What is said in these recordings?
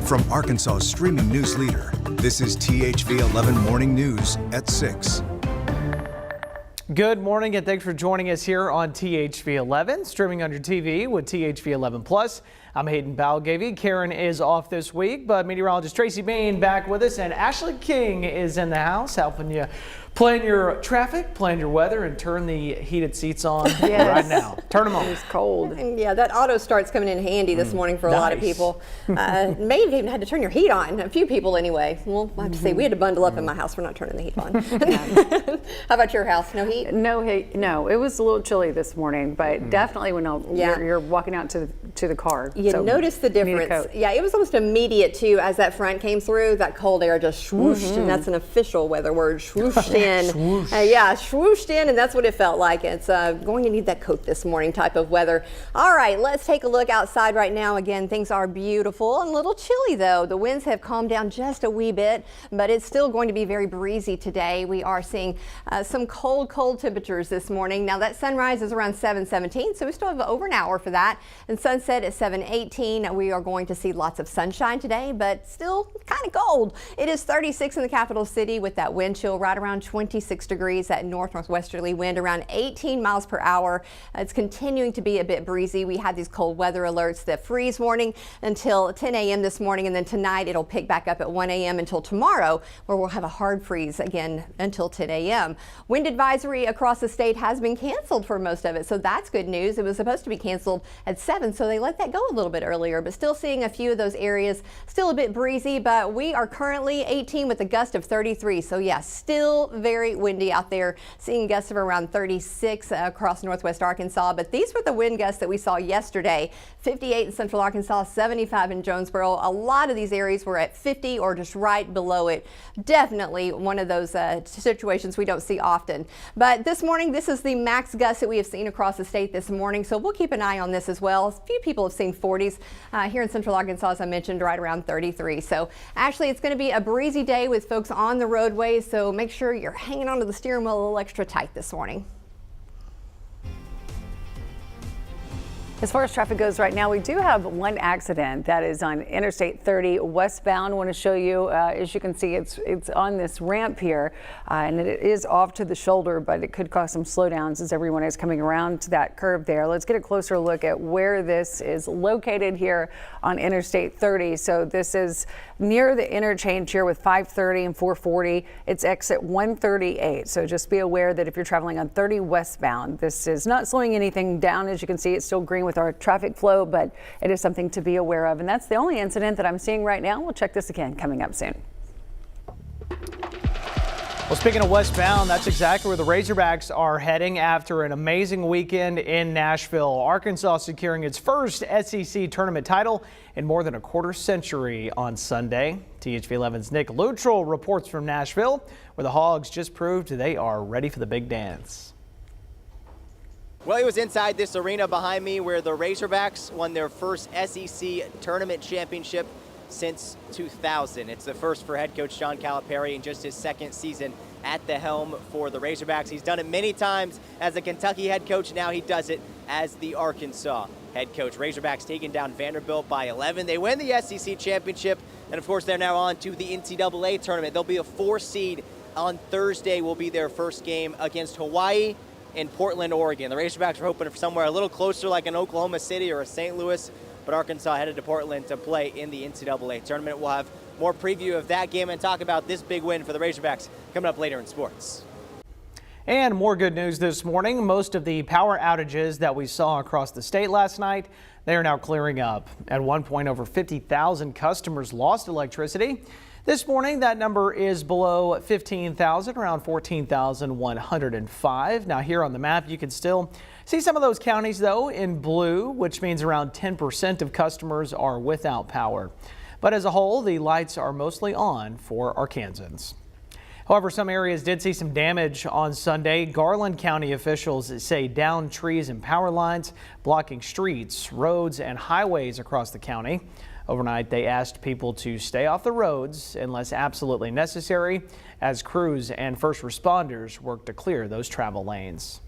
From Arkansas's streaming news leader, this is THV 11 Morning News at 6. Good morning and thanks for joining us here on THV 11, streaming on your TV with THV 11 Plus. I'm Hayden Balgavy. Karen is off this week, but meteorologist Tracy Bain back with us, and Ashley King is in the house helping you plan your traffic, plan your weather, and turn the heated seats on right now. Turn them on. It's cold. Yeah, that auto start's coming in handy this morning for a lot of people. May have even had to turn your heat on. A few people anyway. Well, I have to say, we had to bundle up in my house. We're not turning the heat on. How about your house? No heat? No heat. No, it was a little chilly this morning, but definitely when you're walking out to the car. You notice the difference. Yeah, it was almost immediate too as that front came through. That cold air just swooshed, and that's an official weather word, swooshed in. Yeah, swooshed in, and that's what it felt like. It's going to need that coat this morning type of weather. All right, let's take a look outside right now. Again, things are beautiful and a little chilly though. The winds have calmed down just a wee bit, but it's still going to be very breezy today. We are seeing some cold temperatures this morning. Now that sunrise is around 7:17, so we still have over an hour for that. And sunset at 7:18. We are going to see lots of sunshine today, but still kind of cold. It is 36 in the capital city with that wind chill right around 26 degrees. That northwesterly wind around 18 miles per hour. It's continuing to be a bit breezy. We had these cold weather alerts, the freeze warning until 10 a.m. this morning, and then tonight it'll pick back up at 1 a.m. until tomorrow, where we'll have a hard freeze again until 10 a.m. Wind advisory across the state has been canceled for most of it, so that's good news. It was supposed to be canceled at 7, so they let that go a little bit earlier, but still seeing a few of those areas. Still a bit breezy, but we are currently 18 with a gust of 33, so yeah, still very windy out there. Seeing gusts of around 36 across northwest Arkansas, but these were the wind gusts that we saw yesterday. 58 in central Arkansas, 75 in Jonesboro. A lot of these areas were at 50 or just right below it. Definitely one of those situations we don't see often. But this morning, this is the max gust that we have seen across the state this morning, so we'll keep an eye on this as well. A few people have seen 40s here in central Arkansas, as I mentioned, right around 33. So actually, it's going to be a breezy day with folks on the roadways, so make sure you're hanging onto the steering wheel a little extra tight this morning. As far as traffic goes right now, we do have one accident that is on Interstate 30 westbound. I want to show you, as you can see, it's on this ramp here, and it is off to the shoulder, but it could cause some slowdowns as everyone is coming around to that curve there. Let's get a closer look at where this is located here on Interstate 30. So this is near the interchange here with 530 and 440. It's exit 138. So just be aware that if you're traveling on 30 westbound, this is not slowing anything down. As you can see, it's still green with our traffic flow, but it is something to be aware of. And that's the only incident that I'm seeing right now. We'll check this again coming up soon. Well, speaking of westbound, that's exactly where the Razorbacks are heading after an amazing weekend in Nashville. Arkansas securing its first SEC tournament title in more than a quarter century on Sunday. THV 11's Nick Luttrell reports from Nashville, where the Hogs just proved they are ready for the big dance. Well, it was inside this arena behind me where the Razorbacks won their first SEC tournament championship since 2000. It's the first for head coach John Calipari in just his second season at the helm for the Razorbacks. He's done it many times as a Kentucky head coach. Now he does it as the Arkansas head coach. Razorbacks taking down Vanderbilt by 11. They win the SEC championship, and of course they're now on to the NCAA tournament. They'll be a 4 seed on Thursday. Will be their first game against Hawaii in Portland, Oregon. The Razorbacks are hoping for somewhere a little closer like an Oklahoma City or a St. Louis, but Arkansas headed to Portland to play in the NCAA tournament. We'll have more preview of that game and talk about this big win for the Razorbacks coming up later in sports. And more good news this morning. Most of the power outages that we saw across the state last night, they are now clearing up. At one point, over 50,000 customers lost electricity. This morning, that number is below 15,000, around 14,105. Now here on the map, you can still see some of those counties, though, in blue, which means around 10% of customers are without power. But as a whole, the lights are mostly on for Arkansans. However, some areas did see some damage on Sunday. Garland County officials say downed trees and power lines blocking streets, roads, and highways across the county. Overnight, they asked people to stay off the roads unless absolutely necessary, as crews and first responders work to clear those travel lanes.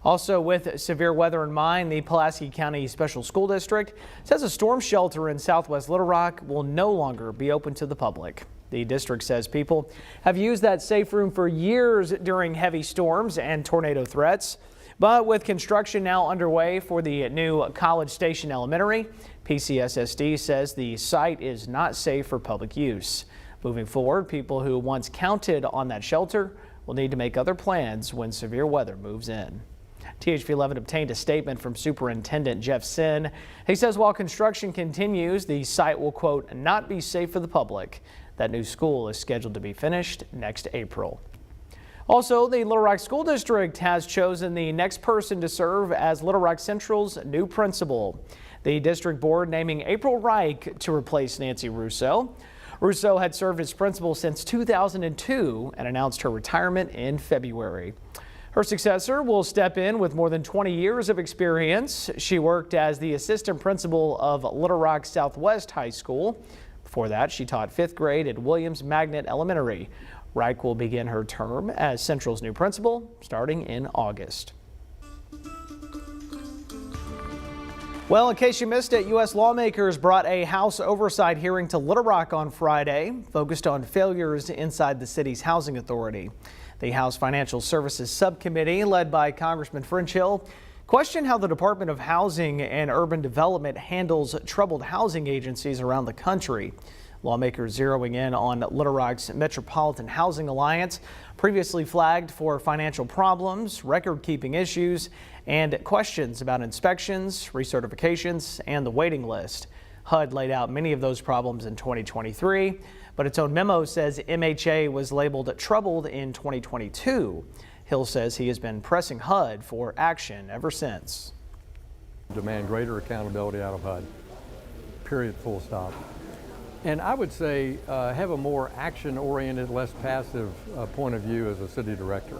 Also, with severe weather in mind, the Pulaski County Special School District says a storm shelter in southwest Little Rock will no longer be open to the public. The district says people have used that safe room for years during heavy storms and tornado threats. But with construction now underway for the new College Station Elementary, PCSSD says the site is not safe for public use. Moving forward, people who once counted on that shelter will need to make other plans when severe weather moves in. THV 11 obtained a statement from Superintendent Jeff Sin. He says while construction continues, the site will, quote, not be safe for the public. That new school is scheduled to be finished next April. Also, the Little Rock School District has chosen the next person to serve as Little Rock Central's new principal. The district board naming April Reich to replace Nancy Russo. Russo had served as principal since 2002 and announced her retirement in February. Her successor will step in with more than 20 years of experience. She worked as the assistant principal of Little Rock Southwest High School. Before that, she taught 5th grade at Williams Magnet Elementary. Reich will begin her term as Central's new principal starting in August. Well, in case you missed it, U.S. lawmakers brought a House oversight hearing to Little Rock on Friday, focused on failures inside the city's housing authority. The House Financial Services Subcommittee, led by Congressman French Hill, questioned how the Department of Housing and Urban Development handles troubled housing agencies around the country. Lawmakers zeroing in on Little Rock's Metropolitan Housing Alliance, previously flagged for financial problems, record-keeping issues, and questions about inspections, recertifications, and the waiting list. HUD laid out many of those problems in 2023, but its own memo says MHA was labeled troubled in 2022. Hill says he has been pressing HUD for action ever since. Demand greater accountability out of HUD, period, full stop. And I would say have a more action-oriented, less passive point of view as a city director.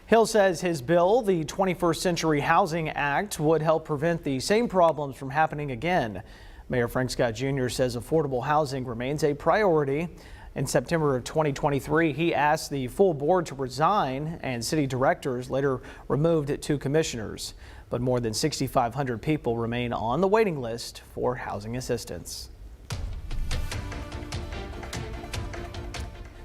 Hill says his bill, the 21st Century Housing Act, would help prevent the same problems from happening again. Mayor Frank Scott Jr. says affordable housing remains a priority. In September of 2023, he asked the full board to resign, and city directors later removed 2 commissioners. But more than 6,500 people remain on the waiting list for housing assistance.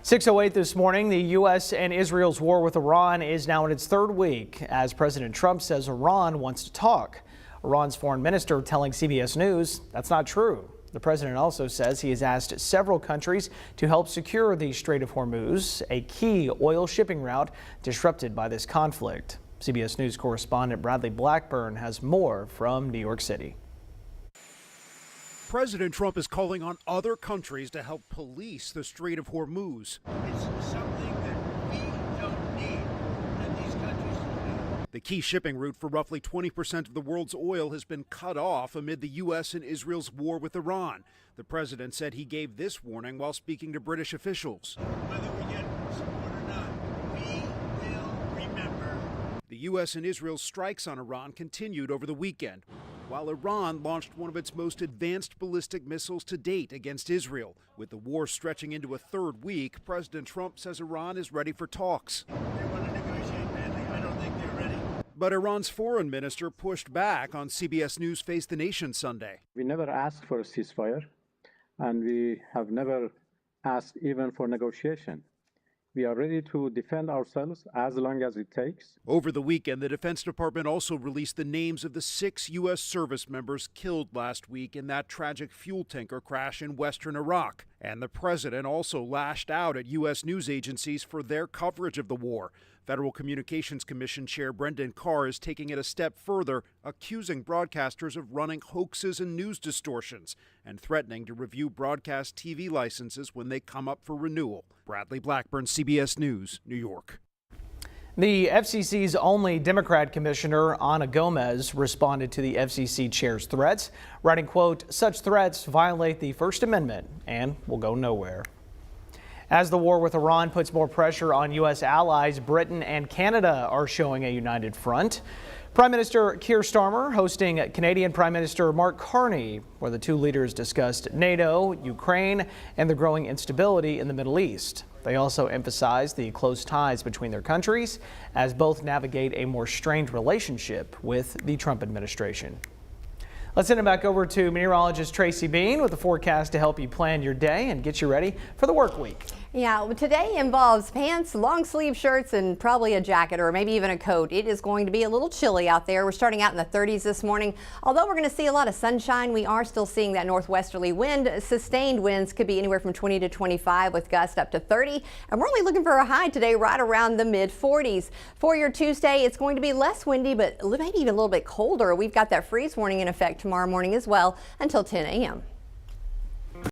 6:08 this morning, the U.S. and Israel's war with Iran is now in its 3rd week, as President Trump says Iran wants to talk. Iran's foreign minister telling CBS News that's not true. The president also says he has asked several countries to help secure the Strait of Hormuz, a key oil shipping route disrupted by this conflict. CBS News correspondent Bradley Blackburn has more from New York City. President Trump is calling on other countries to help police the Strait of Hormuz. It's something that we don't need, and these countries do. The key shipping route for roughly 20% of the world's oil has been cut off amid the U.S. and Israel's war with Iran. The president said he gave this warning while speaking to British officials. Whether we get support or not, we will remember. The U.S. and Israel's strikes on Iran continued over the weekend, while Iran launched one of its most advanced ballistic missiles to date against Israel. With the war stretching into a 3rd week, President Trump says Iran is ready for talks. They want to negotiate badly. I don't think they're ready. But Iran's foreign minister pushed back on CBS News Face the Nation Sunday. We never asked for a ceasefire, and we have never asked even for negotiation. We are ready to defend ourselves as long as it takes. Over the weekend, the Defense Department also released the names of the 6 U.S. service members killed last week in that tragic fuel tanker crash in western Iraq. And the president also lashed out at U.S. news agencies for their coverage of the war. Federal Communications Commission Chair Brendan Carr is taking it a step further, accusing broadcasters of running hoaxes and news distortions, and threatening to review broadcast TV licenses when they come up for renewal. Bradley Blackburn, CBS News, New York. The FCC's only Democrat commissioner, Ana Gomez, responded to the FCC chair's threats, writing, quote, "Such threats violate the First Amendment and will go nowhere." As the war with Iran puts more pressure on U.S. allies, Britain and Canada are showing a united front. Prime Minister Keir Starmer hosting Canadian Prime Minister Mark Carney, where the two leaders discussed NATO, Ukraine, and the growing instability in the Middle East. They also emphasized the close ties between their countries as both navigate a more strained relationship with the Trump administration. Let's send it back over to meteorologist Tracy Bean with the forecast to help you plan your day and get you ready for the work week. Yeah, today involves pants, long sleeve shirts, and probably a jacket or maybe even a coat. It is going to be a little chilly out there. We're starting out in the 30s this morning. Although we're going to see a lot of sunshine, we are still seeing that northwesterly wind. Sustained winds could be anywhere from 20 to 25 with gusts up to 30. And we're only looking for a high today right around the mid 40s. For your Tuesday, it's going to be less windy, but maybe even a little bit colder. We've got that freeze warning in effect tomorrow morning as well until 10 a.m.